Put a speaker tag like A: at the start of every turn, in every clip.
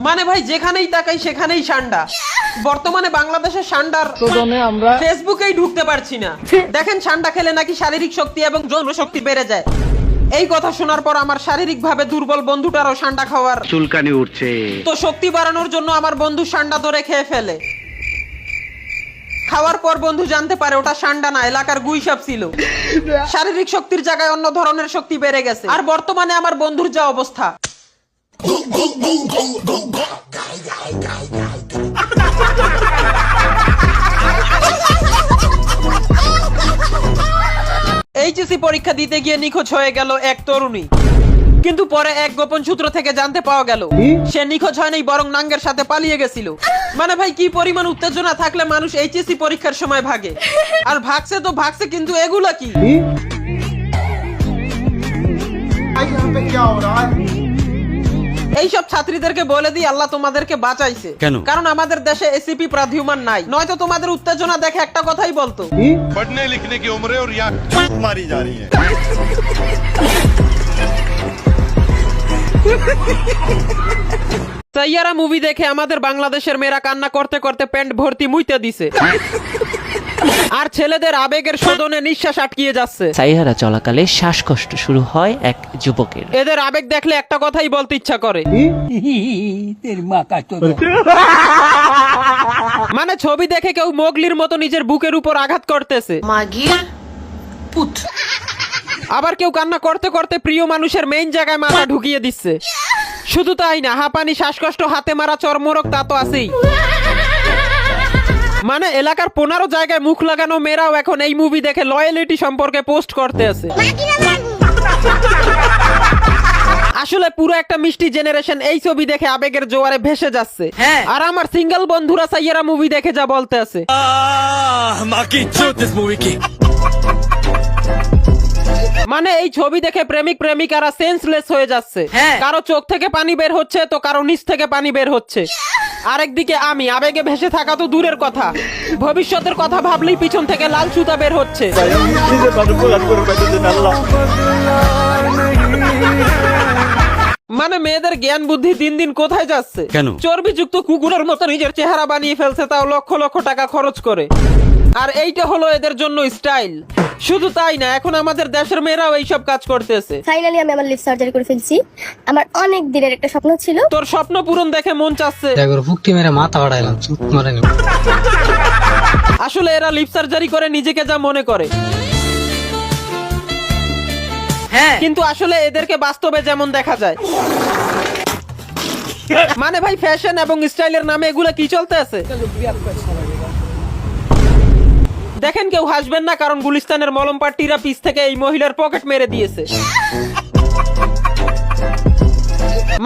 A: মানে ভাই যেখানেই তাকাই সেখানেই সান্ডা। বর্তমানে বাংলাদেশের সান্ডার আমরা ফেসবুকেই ঢুকতে পারছি না। দেখেন সান্ডা খেলে নাকি শারীরিক শক্তি এবং যৌন শক্তি বেড়ে যায়। এই কথা শোনার পর আমার শারীরিকভাবে দুর্বল বন্ধুটারও সান্ডা খাওয়ার
B: চুলকানি উঠছে।
A: তো শক্তি বাড়ানোর জন্য আমার বন্ধু সান্ডা ধরে খেয়ে ফেলে। খাওয়ার পর বন্ধু জানতে পারে ওটা সান্ডা না, এলাকার গুইসাপ ছিল। শারীরিক শক্তির জায়গায় অন্য ধরনের শক্তি বেড়ে গেছে। আর বর্তমানে আমার বন্ধুর যা অবস্থা, এইচএসসি পরীক্ষা দিতে গিয়ে নিখোঁজ হয়ে গেল এক তরুণী। কিন্তু পরে এক গোপন সূত্র থেকে জানতে পাওয়া গেল সে নিখোঁজ হয়নি, বরং নাঙ্গের সাথে পালিয়ে গেছিল। মানে ভাই কি পরিমাণ উত্তেজনা থাকলে মানুষ এইচএসসি পরীক্ষার সময় ভাগে। আর ভাগছে তো ভাগছে, কিন্তু এগুলা কি? এইসব ছাত্রীদেরকে বলে দিই আল্লাহ তোমাদেরকে বাঁচাইছে।
B: কেন?
A: কারণ আমাদের দেশে এসিপি প্রাধিউমান নাই, নয়তো তোমাদের উত্তেজনা দেখে একটা কথাই বলতো,
C: पढ़ने लिखने की उम्र है और यहाँ मारी जा रही है।
A: সাইয়ারা মুভি দেখে আমাদের বাংলাদেশের মেয়েরা কান্না করতে করতে প্যান্ট ভর্তি মুইতে দিছে। আর ছেলেদের আবেগের শোধনে নিঃশ্বাস আটকিয়ে যাচ্ছে।
D: সাইহারা চলাকালে শ্বাসকষ্ট শুরু হয় এক যুবকের।
A: এদের আবেগ দেখলে একটা কথাই বলতে ইচ্ছা করে, মানে ছবি দেখে কেউ মোগলির মতো নিজের বুকের উপর আঘাত করতেছে, আবার কেউ কান্না করতে করতে প্রিয় মানুষের মেইন জায়গায় মাথা ঢুকিয়ে দিচ্ছে। শুধু তাই না, হাঁপানি, শ্বাসকষ্ট, হাতে মারা চর্মরোগ তা তো আছেই। মানে এলাকার 15 জায়গায় মুখ লাগানো মেয়েরাও এখন এই মুভি দেখে লয়ালিটি সম্পর্কে পোস্ট করতে আছে। আসলে পুরো একটা মিষ্টি জেনারেশন এই ছবি দেখে আবেগের জোয়ারে ভেসে যাচ্ছে। আর আমার সিঙ্গেল বন্ধুরা সাইয়ারা মুভি দেখে যা বলতে আছে, মানে এই ছবি দেখে প্রেমিক প্রেমিকারা সেন্সলেস হয়ে যাচ্ছে। কারো চোখ থেকে পানি বের হচ্ছে তো কারো নিচ থেকে পানি বের হচ্ছে। আরেকদিকে আমি আবেগে ভেসে থাকা তো দূরের কথা, ভবিষ্যতের কথা ভাবলেই পিছন থেকে লাল সুতা বের হচ্ছে। মানে মেয়েদের জ্ঞান বুদ্ধি দিন দিন কোথায় যাচ্ছে?
B: কেন?
A: চর্বিযুক্ত কুকুরের মতো নিজের চেহারা বানিয়ে ফেলছে, তাও লক্ষ লক্ষ টাকা খরচ করে। আর এইটা হলো এদের জন্য স্টাইল। শুধু তাই না, এখন আমাদের দেশের মেয়েরাও এইসব কাজ করতেছে।
E: ফাইনালি আমি আমার লিপ সার্জারি করে ফেলছি। আমার অনেক দিনের একটা স্বপ্ন ছিল।
A: তোর স্বপ্ন পূরণ দেখে মন চাচ্ছে
F: ফুকটি মেরে মাথা বাড়াইলাম, চুপ মারেনি।
A: আসলে এরা লিপ সার্জারি করে নিজেকে যা মনে করে, কিন্তু আসলে এদেরকে বাস্তবে যেমন দেখা যায়। মানে ভাই ফ্যাশন এবং স্টাইলের নামে এগুলা কি চলতে আছে? দেখেন কেউ হাসবেন না, কারণ গুলিস্তানের মলম পাট্টিরা পিছ থেকে এই মহিলার পকেট মেরে দিয়েছে।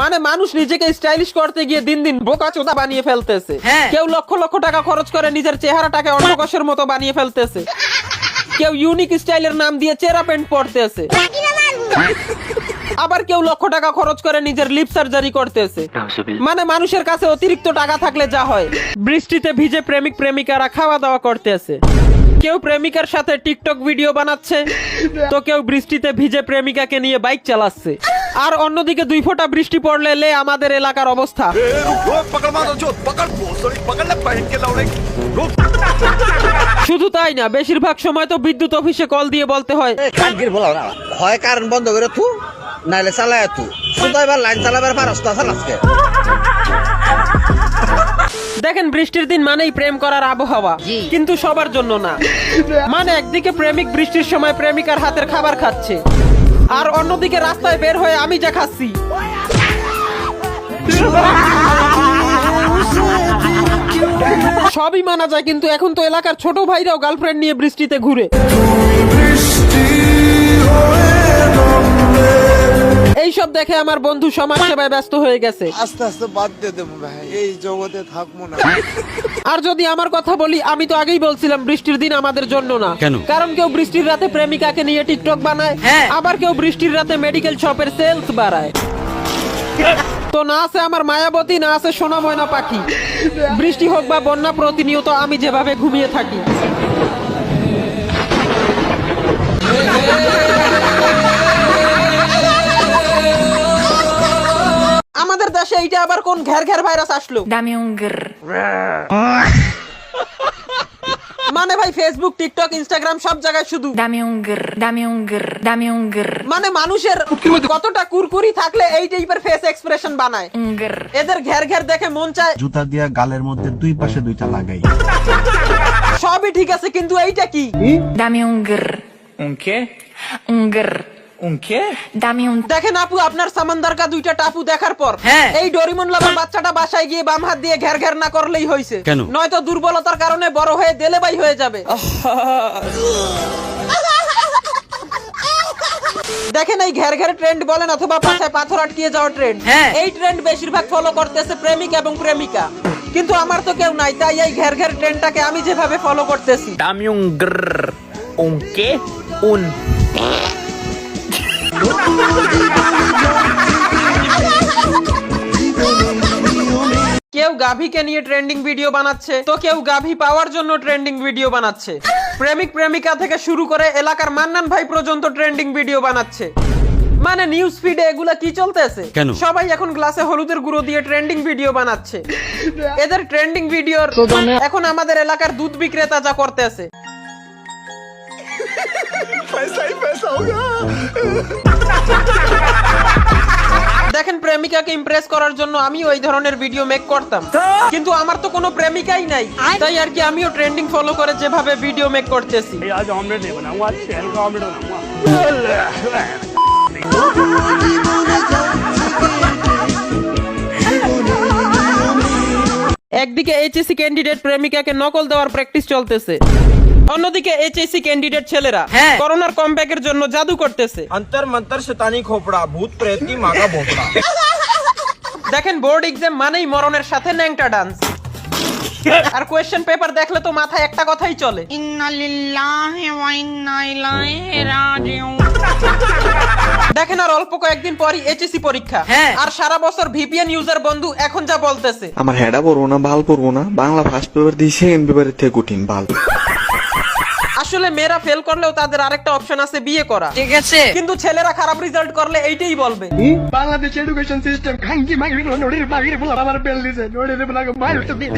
A: মানে মানুষ নিজেকে স্টাইলিশ করতে গিয়ে দিন দিন বোকাচোদা বানিয়ে ফেলতেছে। কেউ লক্ষ লক্ষ টাকা খরচ করে নিজের চেহারাটাকে অন্ডকোষের মতো বানিয়ে ফেলতেছে। কেউ ইউনিক স্টাইলের নাম দিয়ে চেরা প্যান্ট পরতেছে। আবার কেউ লক্ষ টাকা খরচ করে নিজের লিপ সার্জারি করতেছে। মানে মানুষের কাছে অতিরিক্ত টাকা থাকলে যা হয়, বৃষ্টিতে ভিজে প্রেমিক প্রেমিকারা খাওয়া দাওয়া করতেছে। কেউ প্রেমিকার সাথে টিকটক ভিডিও বানাচ্ছে, তো কেউ বৃষ্টিতে ভিজে প্রেমিকাকে নিয়ে বাইক চালাচ্ছে। আর অন্যদিকে 2 ফোঁটা বৃষ্টি পড়লে লে আমাদের এলাকার অবস্থা। শুধু তাই না, বেশিরভাগ সময় তো বিদ্যুৎ অফিসে কল দিয়ে বলতে হয়,
G: হয় কারেন্ট বন্ধ করে তু নাইলে চালায় তু শুধু এবার লাইন চালাবার পারস্তা আছে আজকে।
A: দেখেন বৃষ্টির দিন মানেই প্রেম করার আবহাওয়া, কিন্তু সবার জন্য না। মানে একদিকে প্রেমিক বৃষ্টির সময় প্রেমিকার হাতের খাবার খাচ্ছে, আর অন্যদিকে রাস্তায় বের হয়ে আমি যা খাচ্ছি। সবই মানা যায়, কিন্তু এখন তো এলাকার ছোট ভাইরাও গার্লফ্রেন্ড নিয়ে বৃষ্টিতে ঘুরে। এইসব দেখে আমার বন্ধু সমাজ সেবায় ব্যস্ত হয়ে গেছে।
H: আস্তে আস্তে বাদ দিয়ে দেবো ভাই, এই জগতে থাকবো না।
A: আর যদি আমার কথা বলি, আমি তো আগেই বলছিলাম বৃষ্টির দিন আমাদের জন্য না।
B: কেন?
A: কারণ কেউ বৃষ্টির রাতে প্রেমিকাকে নিয়ে টিকটক বানায়, আবার কেউ বৃষ্টির রাতে মেডিকেল শপের সেলস বাড়ায়। তো না আছে আমার মায়াবতী, না আছে সোনা ময়না পাখি। বৃষ্টি হোক বা বন্যা, প্রতিনিয়ত আমি যেভাবে ঘুমিয়ে থাকি। আমাদের দেশে এইটা আবার কোন ঘের ঘের ভাইরাস আসলো? মানে ভাই ফেসবুক, টিকটক, ইনস্টাগ্রাম সব জায়গায় শুধু মানে মানুষের কতটা কুরকুরি থাকলে এই টাইপের ফেস এক্সপ্রেশন বানায়। এদের ঘের ঘের দেখে মন চায়
B: জুতা দিয়া গালের মধ্যে দুই পাশে দুইটা লাগাই।
A: সবই ঠিক আছে, কিন্তু এইটা কি? দেখেন আপু, আপনার সামান্দার কা দুইটা টাপু দেখার পর এই ডোরিমন লাভার বাচ্চাটা বাসায় গিয়ে বাম হাত দিয়ে ঘের ঘের না করলেই হয়েছে। নয়তো দুর্বলতার কারণে বড় হয়ে দেলেবাই হয়ে যাবে। দেখেন এই ঘের ঘের ট্রেন্ড বলেন অথবা পাছায় পাথর আটকিয়ে যাওয়া ট্রেন্ড, এই ট্রেন্ড বেশিরভাগ ফলো করতেছে প্রেমিক এবং প্রেমিকা। কিন্তু আমার তো কেউ নাই, তাই এই ঘের ঘের ট্রেন্ডটাকে আমি যেভাবে ফলো করতেছি। কেউ গাভীকে নিয়ে ট্রেন্ডিং ভিডিও বানাচ্ছে, তো কেউ গাভী পাওয়ার জন্য ট্রেন্ডিং ভিডিও বানাচ্ছে। প্রেমিক প্রেমিকা থেকে শুরু করে এলাকার মান্নান ভাই পর্যন্ত ট্রেন্ডিং ভিডিও বানাচ্ছে। মানে নিউজ ফিডে এগুলা কি চলতেছে? সবাই এখন গ্লাসে হলুদের গুঁড়ো দিয়ে ট্রেন্ডিং ভিডিও বানাচ্ছে। এদের ট্রেন্ডিং ভিডিওর এখন আমাদের এলাকার দুধ বিক্রেতা যা করতেছে। দেখেন প্রেমিকাকে ইমপ্রেস করার জন্য আমি ওই ধরনের ভিডিও মেক করতাম, কিন্তু আমার তো কোনো প্রেমিকাই নাই, তাই আর কি আমিও ট্রেন্ডিং ফলো করে যেভাবে ভিডিও মেক করতেছি। একদিকে এইচএসসি ক্যান্ডিডেট প্রেমিকাকে নকল দেওয়ার প্র্যাকটিস চলতেছে, অন্যদিকে এইচএসসি ক্যান্ডিডেট ছেলেরা করোনার কমব্যাকের জন্য জাদু করতেছে।
G: অন্তর মন্তর শতানি খোপড়া ভূত প্রেতী মাগা ভোপড়া।
A: দেখেন বোর্ড এক্সাম মানেই মরণের সাথে ন্যাংটা ডান্স, আর কোয়েশ্চেন পেপার দেখলে তো মাথায় একটা কথাই চলে, ইন্না লিল্লাহি ওয়া ইন্না ইলাইহি রাজিউন। দেখেন আর অল্প কয়েকদিন পরই এইচএসসি পরীক্ষা, আর সারা বছর ভিপিএন ইউজার বন্ধু এখন যা বলতেছে,
H: আমার হেডা পড়বো না, ভাল পড়বো না, বাংলা ফার্স্ট পেপার দিয়ে সেকেন্ড পেপারের থেকে কঠিন ভাল।
A: আসলে মেয়েরা ফেল করলেও তাদের আরেকটা অপশন আছে, বিয়ে করা, ঠিক আছে? কিন্তু ছেলেরা খারাপ রেজাল্ট করলে এইটাই বলবে,
F: বাংলাদেশ এডুকেশন সিস্টেম খাঙ্কি মাগি নড়ির মাগির বলা আমার বেল দিছে নড়ির বলা মাইর তো দিন।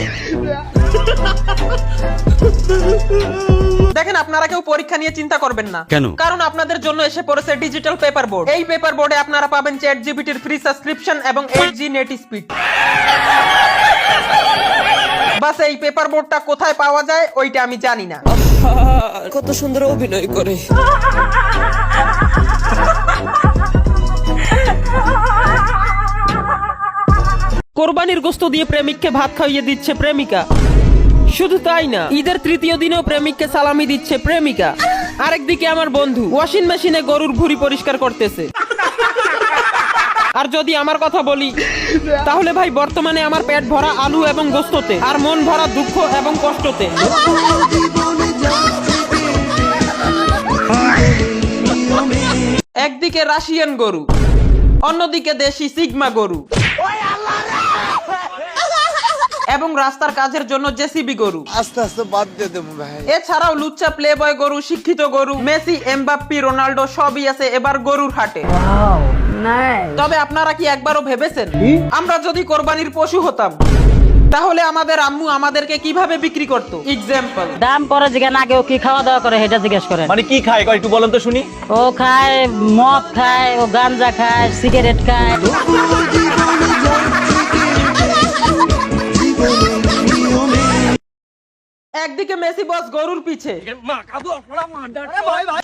A: দেখেন আপনারা কেউ পরীক্ষা নিয়ে চিন্তা করবেন না, কারণ আপনাদের জন্য এসে পড়েছে ডিজিটাল পেপার বোর্ড। এই পেপার বোর্ডে আপনারা পাবেন চ্যাটজিপিটির ফ্রি সাবস্ক্রিপশন এবং 8G নেট স্পিড। বাস এই পেপার বোর্ডটা কোথায় পাওয়া যায় ওইটা আমি জানি না।
I: কত সুন্দর অভিনয় করে।
A: কোরবানির গোশত দিয়ে প্রেমিককে ভাত খাইয়ে দিচ্ছে প্রেমিকা। শুধু তাই না, ঈদের তৃতীয় দিনেও প্রেমিককে সালামি দিচ্ছে প্রেমিকা। আরেকদিকে আমার বন্ধু ওয়াশিং মেশিনে গরুর ভুঁড়ি পরিষ্কার করতেছে। আর যদি আমার কথা বলি, তাহলে ভাই বর্তমানে আমার পেট ভরা আলু এবং গোশততে, আর মন ভরা দুঃখ এবং কষ্টতে। একদিকে রাশিয়ান গরু, অন্যদিকে দেশি সিগমা গরু, এবং রাস্তার কাজের জন্য জেসিবি গরু।
H: আস্তে আস্তে বাদ দিয়ে দেবো ভাই।
A: এছাড়াও লুচ্চা প্লেবয় গরু, শিক্ষিত গরু, মেসি, এমবাপ্পি, রোনাল্ডো সবই আছে এবার গরুর হাটে। তবে আপনারা কি একবারও ভেবেছেন আমরা যদি কোরবানির পশু হতাম তাহলে আমাদের আম্মু আমাদেরকে কিভাবে বিক্রি করতো? এক্সাম্পল,
J: দাম পরে যেখানে আগে ও কি খাওয়া দাওয়া করে সেটা জিজ্ঞেস করেন।
G: মানে কি খায় একটু বলেন তো শুনি।
J: ও খায় মদ খায়, ও গাঞ্জা খায়, সিগারেট খায়।
A: একদিকে মেসি বস গরুর পিছে,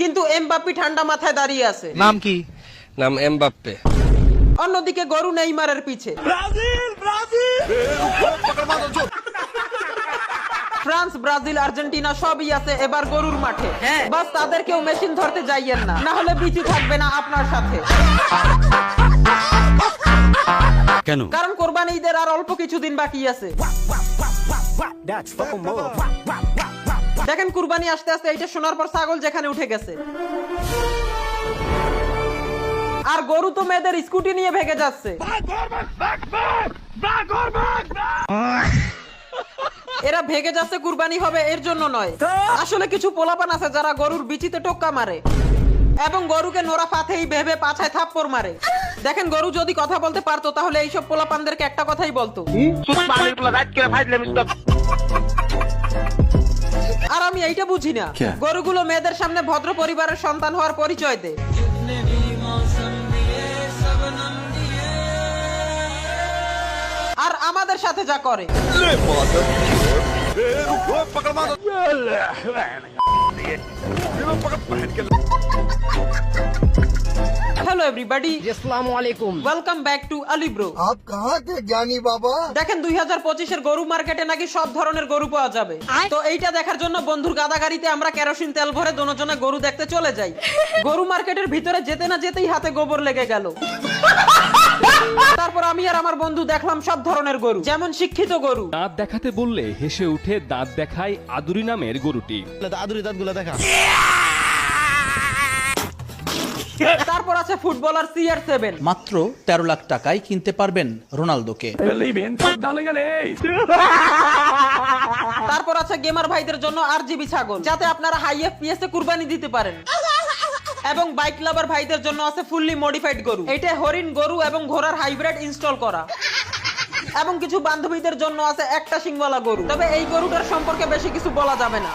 A: কিন্তু এমবাপ্পি ঠান্ডা মাথায় দাঁড়িয়ে আছে।
G: নাম কি? নাম এমবাপ্পে।
A: অন্যদিকে গরু নেইমারের পিছে। ফ্রান্স, ব্রাজিল, আর্জেন্টিনা সবই আছে এবার গরুর মাঠে। বাস তাদেরকেও মেশিন ধরতে যাইয়েন না, না হলে বিচি থাকবে না আপনার সাথে।
K: কেন?
A: কারণ কোরবানি ঈদের আর অল্প কিছুদিন বাকি আছে। দেখেন কুরবানি আসতে আসতে এইটা শোনার পর ছাগল যেখানে উঠে গেছে, আর গরু তো মেয়েদের স্কুটি নিয়ে ভেগে যাচ্ছে। এরা ভেগে যাচ্ছে কুরবানি হবে এর জন্য নয়, আসলে কিছু পোলাপান আছে যারা গরুর বিচিতে টোক্কা মারে। এবং গরুকে নোরা পাথেই ভেবে পাছায় থাপ্পড় মারে। দেখেন গরু যদি কথা বলতে পারতো তাহলে এইসব পোলাপানদেরকে একটা কথাই বলতো, আর আমি এইটা বুঝি না গরুগুলো মেয়েদের সামনে ভদ্র পরিবারের সন্তান হওয়ার পরিচয় দেয়, আর আমাদের সাথে যা করে। হ্যালো এভরিবডি,
J: আসসালামু আলাইকুম।
A: Welcome back to Ali bro.
F: आप कहाँ थे ज्ञानी बाबा?
A: দেখেন 2025 এর গরু মার্কেটে নাকি সব ধরনের গরু পাওয়া যাবে। তো এইটা দেখার জন্য বন্ধুর গাদা গাড়িতে আমরা কেরোসিন তেল ভরে দুজনে গরু দেখতে চলে যাই। গরু মার্কেটের ভিতরে যেতে না যেতেই হাতে গোবর লেগে গেল। তারপর আমি আর আমার বন্ধু দেখলাম সব ধরনের গরু, যেমন শিক্ষিত গরু,
K: দাঁত দেখাতে বললে হেসে উঠে দাঁত দেখায় আদুরি নামের গরুটি।
A: তারপর আছে ফুটবলার CR7,
L: মাত্র 13 লাখ টাকায় কিনতে পারবেন রোনালদোকে।
A: তারপর আছে গেমার ভাইদের জন্য RGB ছাগল, যাতে আপনারা হাই FPS এ কুরবানি দিতে পারেন। এবং বাইক লাভার ভাইদের জন্য আছে ফুললি মডিফাইড গরু, এটা হরিণ, গরু এবং ঘোড়ার হাইব্রিড ইনস্টল করা। এবং কিছু বান্ধবীদের জন্য আছে একটা শিংওয়ালা গরু, তবে এই গরুটার সম্পর্কে বেশি কিছু বলা যাবে না।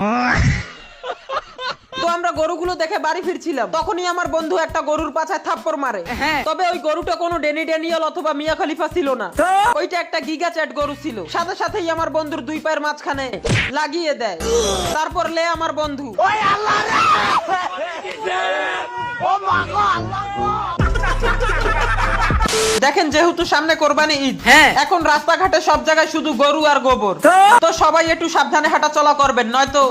A: তো আমরা গরুগুলো দেখে বাড়ি ফিরছিলাম, তখনই আমার বন্ধু একটা গরুর পাছায় থাপ্পড় মারে। তবে ওই গরুটা কোনো ড্যানি ড্যানিয়েল অথবা মিয়া খলিফা ছিল না, ওইটা একটা গিগা চ্যাট গরু ছিল। সাথে সাথেই আমার বন্ধুর দুই পায়ের মাঝখানে লাগিয়ে দেয়। তারপর লে আমার বন্ধু দেখেন, যেহেতু সামনে কোরবানি ঈদ, এখন রাস্তাঘাটে সব জায়গায় শুধু গরু আর গোবর। তো সবাই একটু সাবধানে হাঁটা চলা করবেন, নয়তো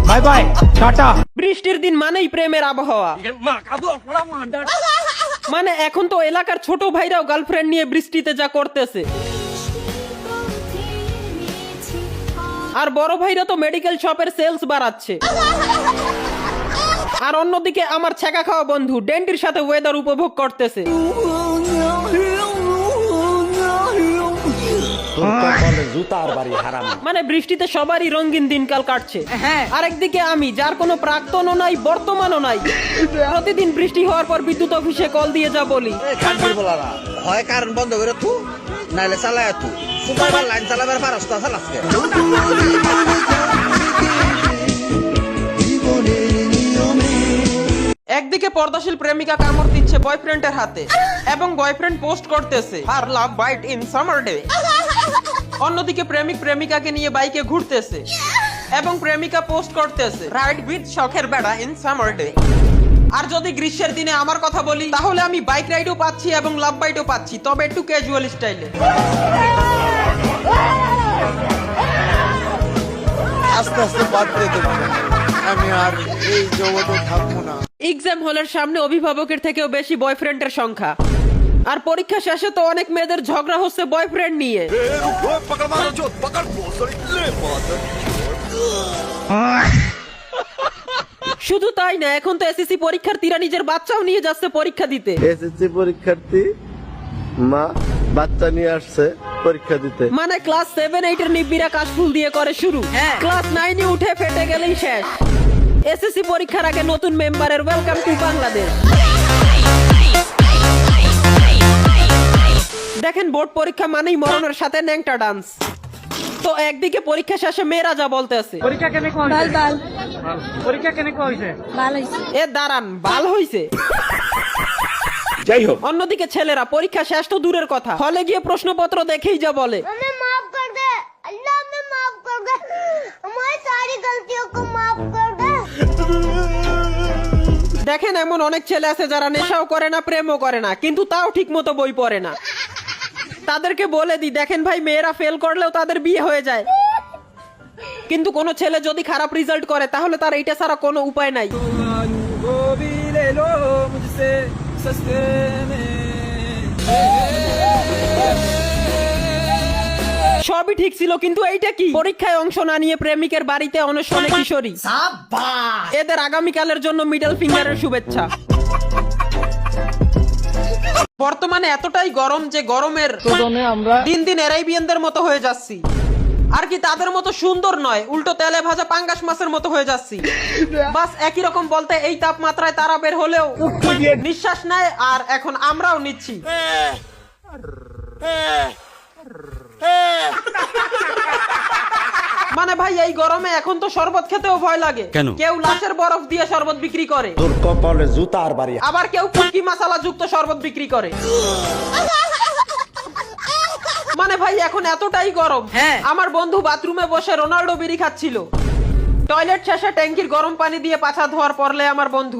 A: বাই বাই টাটা। বৃষ্টির দিন মানেই প্রেমের আবহাওয়া। মানে এখন তো এলাকার ছোট ভাইরাও গার্লফ্রেন্ড নিয়ে বৃষ্টিতে যা করতেছে, আর বড় ভাইরা তো মেডিকেল শপের সেলস বাড়াচ্ছে। আর অন্যদিকে আমার ছেঁকা খাওয়া বন্ধু ডেন্টির সাথে ওয়েদার উপভোগ করতেছে। মানে বৃষ্টিতে সবারই রঙিন দিনকাল কাটছে। আরেকদিকে আমি, যার কোনো প্রাক্তনও নাই বর্তমানও নাই, প্রতিদিন বৃষ্টি হওয়ার পর বিদ্যুৎ অফিসে কল দিয়ে যা বলি,
G: হয় কারেন্ট বন্ধ করে থু, নাইলে চালায় থু, সুপারবার লাইন চালাবার পারস্তা চালাচ্ছে।
A: একদিকে পর্দাশীল প্রেমিকা কামড় দিচ্ছে বয়ফ্রেন্ডের হাতে এবং বয়ফ্রেন্ড পোস্ট করতেছে আর love bite in summer day. অন্যদিকে প্রেমিক প্রেমিকাকে নিয়ে বাইকে ঘুরতেছে এবং প্রেমিকা পোস্ট করতেছে রাইড উইথ শখের বেড়া ইন সামার ডে। আর যদি গ্রীষ্মের দিনে আমার কথা বলি, তাহলে আমি বাইক রাইডও পাচ্ছি এবং লাভ বাইটও পাচ্ছি, তবে একটু ক্যাজুয়াল স্টাইলে।
H: আস্তে আস্তে বাদ দিয়ে দেবো, আমি আর এই জগতে থাকবো না।
A: এক্সাম হলের সামনে অভিভাবকের থেকেও বেশি বয়ফ্রেন্ডের সংখ্যা, আর পরীক্ষা শেষে তো অনেক মেয়েদের ঝগড়া হচ্ছে বয়ফ্রেন্ড নিয়ে। শুধু তাই না, এখন তো SSC পরীক্ষার্থীরা নিজের বাচ্চাও নিয়ে যাচ্ছে পরীক্ষা দিতে।
H: এসএসসি পরীক্ষার্থী মা বাচ্চা নিয়ে আসছে পরীক্ষা দিতে।
A: মানে ক্লাস 7-8 এর নিব্বিরা কাশফুল দিয়ে করে শুরু, ক্লাস 9 এ উঠে ফেটে গেলেই শেষ। SSC পরীক্ষার আগে নতুন মেম্বারের ওয়েলকাম টু বাংলাদেশ। দেখেন, বোর্ড পরীক্ষা মানেই মরণের সাথে ন্যাংটা ডান্স। তো একদিকে পরীক্ষা শেষে মেয়েরা যা বলতে আছে,
J: পরীক্ষা কেনে কইছে? বাল বাল। পরীক্ষা কেনে কইছে? বাল হইছে।
A: এ দাঁড়ান, বাল হইছে।
K: যাই হোক,
A: অন্যদিকে ছেলেরা পরীক্ষা শেষ তো দূরের কথা, হলে গিয়ে প্রশ্নপত্র দেখেই যা বলে,
E: हमें माफ कर दे अल्लाह, हमें माफ कर दे, हमारी सारी गलतियों को माफ कर दे।
A: দেখেন এমন অনেক ছেলে আছে যারা নেশাও করে না, প্রেমও করে না, কিন্তু তাও ঠিক মতো বই পড়ে না। তাদেরকে বলে দি, দেখেন ভাই, মেয়েরা ফেল করলেও তাদের বিয়ে হয়ে যায়, কিন্তু কোনো ছেলে যদি খারাপ রেজাল্ট করে তাহলে তার এইটা ছাড়া কোনো উপায় নাই। সবই ঠিক ছিল, কিন্তু এইটা কি? পরীক্ষায় অংশ না নিয়ে প্রেমিকের বাড়িতে অনশনে কিশোরী। এদের আগামীকালের জন্য মিডল ফিঙ্গারের শুভেচ্ছা। বর্তমানে এতটাই গরম যে গরমের দিন দিন অ্যারাবিয়ানদের মতো হয়ে যাচ্ছি। আর কি তাদের মতো সুন্দর নয়, উল্টো তেলে ভাজা পাঙ্গাস মাছের মতো হয়ে যাচ্ছি। বাস একই রকম বলতে এই তাপমাত্রায় তারা বের হলেও নিঃশ্বাস নেয়, আর এখন আমরাও নিচ্ছি। মানে ভাই এই গরমে এখন তো শরবত খেতেও ভয় লাগে। কেউ লাশের বরফ দিয়ে শরবত বিক্রি করে, আবার কেউ কুকি মশলা যুক্ত শরবত বিক্রি করে। মানে ভাই এখন এতটাই গরম, আমার বন্ধু বাথরুমে বসে রোনাল্ডো বিড়ি খাচ্ছিল। টয়লেট শেষে ট্যাঙ্কির গরম পানি দিয়ে পাছা ধোয়ার পরলে আমার বন্ধু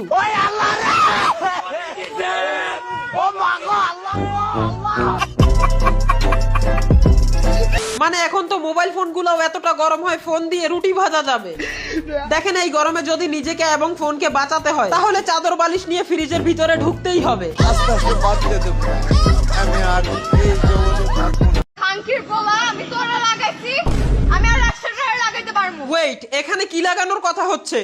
A: মানে এখন তো মোবাইল ফোন গুলাও এতটা গরম হয় ফোন দিয়ে রুটি ভাজা যাবে। দেখেন এই গরমে যদি নিজেকে এবং ফোনকে বাঁচাতে হয় তাহলে চাদর বালিশ নিয়ে ফ্রিজের ভিতরে ঢুকতেই হবে। ওয়েট, এখানে কি লাগানোর কথা হচ্ছে?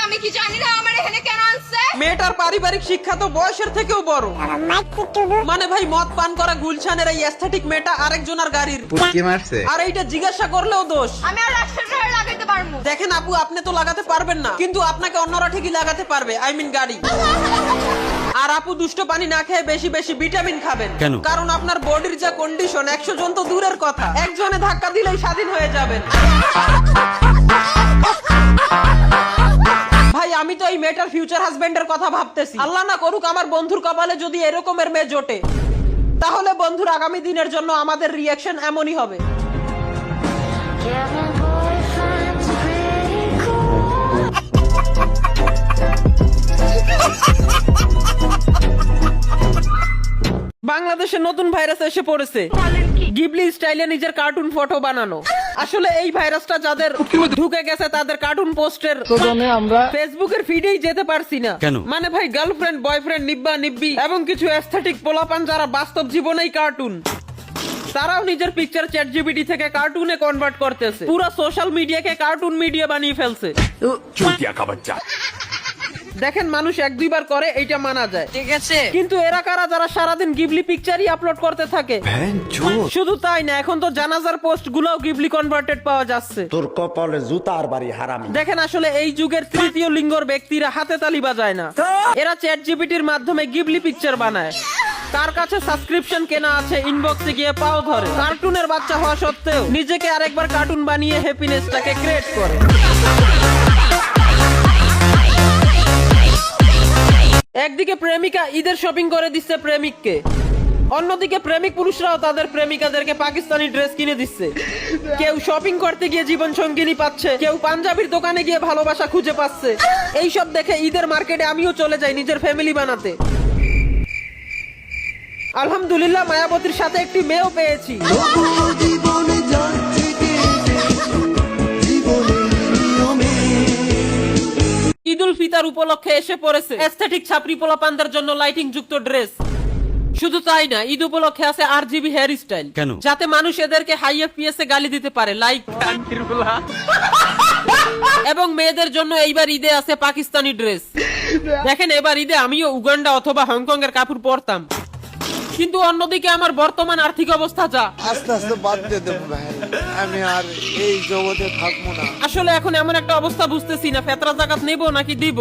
E: আমি কি জানি না আমার এখানে কেন আনছে?
A: মেয়েটার পারিবারিক শিক্ষা তো বয়সের থেকেও বড়। মানে ভাই মদ পান করা গুলশানের এই এস্থেটিক মেয়েটা আরেকজনের গাড়ির আর এইটা জিজ্ঞাসা করলেও দোষ।
E: আমি আর রাস্তায় লাগাইতে পারবো।
A: দেখেন আপু, আপনি তো লাগাতে পারবেন না, কিন্তু আপনাকে অন্যরা ঠিকই লাগাতে পারবে, আই মিন গাড়ি। আর আপু দুষ্ট পানি না খেয়ে বেশি বেশি ভিটামিন খাবেন, কারণ আপনার বডির যা কন্ডিশন 100 জন তো দূরের কথা, একজনে ধাক্কা দিলেই স্বাধীন হয়ে যাবেন। ভাই আমি তো এই মেয়েটার ফিউচার হাজবেন্ডের কথা ভাবতেছি। আল্লাহ না করুক আমার বন্ধুর কপালে যদি এরকমের মেয়ে জোটে, তাহলে বন্ধুর আগামী দিনের জন্য আমাদের রিঅ্যাকশন এমনই হবে। বাংলাদেশে নতুন ভাইরাস এসে পড়েছে, গিবলি স্টাইলে নিজের কার্টুন ফটো বানানো। আসলে এই ভাইরাসটা যাদের ঢুকে গেছে তাদের কার্টুন পোস্টের আমরা ফেসবুকের ফিডেই যেতে পারছি না। মানে ভাই গার্লফ্রেন্ড বয়ফ্রেন্ড নিব্বা নিব্বি এবং কিছু এস্থেটিক পোলাপান যারা বাস্তব জীবনেই কার্টুন, তারাও নিজের পিকচার চ্যাটজিপিটি থেকে কার্টুনে কনভার্ট করতেছে, পুরো সোশ্যাল মিডিয়াকে কার্টুন মিডিয়া বানিয়ে ফেলছে। দেখেন মানুষ 1-2 বার করে এইটা মানা যায়, ঠিক আছে, কিন্তু এরা কারা যারা সারাদিন গিবলি পিকচারই আপলোড করতে থাকে? শুধু তাই না, এখন তো জানাজার পোস্ট গুলাও গিবলি কনভার্টেড পাওয়া যাচ্ছে।
G: তোর কপালে জুতার বাড়ি হারামি।
A: দেখেন আসলে এই যুগের তৃতীয় লিঙ্গর ব্যক্তিরা হাতে তালি বাজায় না, এরা চ্যাটজিপিটির মাধ্যমে গিবলি পিকচার বানায়। তার কাছে সাবস্ক্রিপশন কেনা আছে, ইনবক্সে গিয়ে পাও ধরে। কার্টুনের বাচ্চা হওয়া সত্ত্বেও নিজেকে আরেকবার কার্টুন বানিয়ে হ্যাপিনেসটাকে ক্রিয়েট করে। একদিকে প্রেমিকা ঈদের শপিং করে দিচ্ছে প্রেমিককে, অন্যদিকে প্রেমিক পুরুষরাও তাদের প্রেমিকাদেরকে পাকিস্তানি ড্রেস কিনে দিচ্ছে। কেউ শপিং করতে গিয়ে জীবন সঙ্গিনী পাচ্ছে, কেউ পাঞ্জাবির দোকানে গিয়ে ভালোবাসা খুঁজে পাচ্ছে। এইসব দেখে ঈদের মার্কেটে আমিও চলে যাই নিজের ফ্যামিলি বানাতে। আলহামদুলিল্লাহ মায়াবতীর সাথে একটি মেয়েও পেয়েছি। ঈদ উল ফিতর উপলক্ষে এসে পড়েছে এস্থেটিক ছাপরি পোলাপানদের জন্য লাইটিং যুক্ত ড্রেস। শুধু তাই না, ঈদ উপলক্ষে আছে RGB হেয়ার স্টাইল, যাতে মানুষ এদেরকে হাই FPS এ গালি দিতে পারে, লাইক এবং মেয়েদের জন্য এইবার ঈদে আছে পাকিস্তানি ড্রেস। দেখেন এবার ঈদে আমিও উগান্ডা অথবা হংকং এর কাপড় পরতাম, কিন্তু অন্যদিকে আমার বর্তমান আর্থিক অবস্থা যা,
G: আস্তে আস্তে বাদ দিয়ে দেবো ভাই, আমি আর এই জগতে থাকবো না।
A: আসলে এখন এমন একটা অবস্থা বুঝতেছি না ফেতরা জাকাত নেবো নাকি দিব।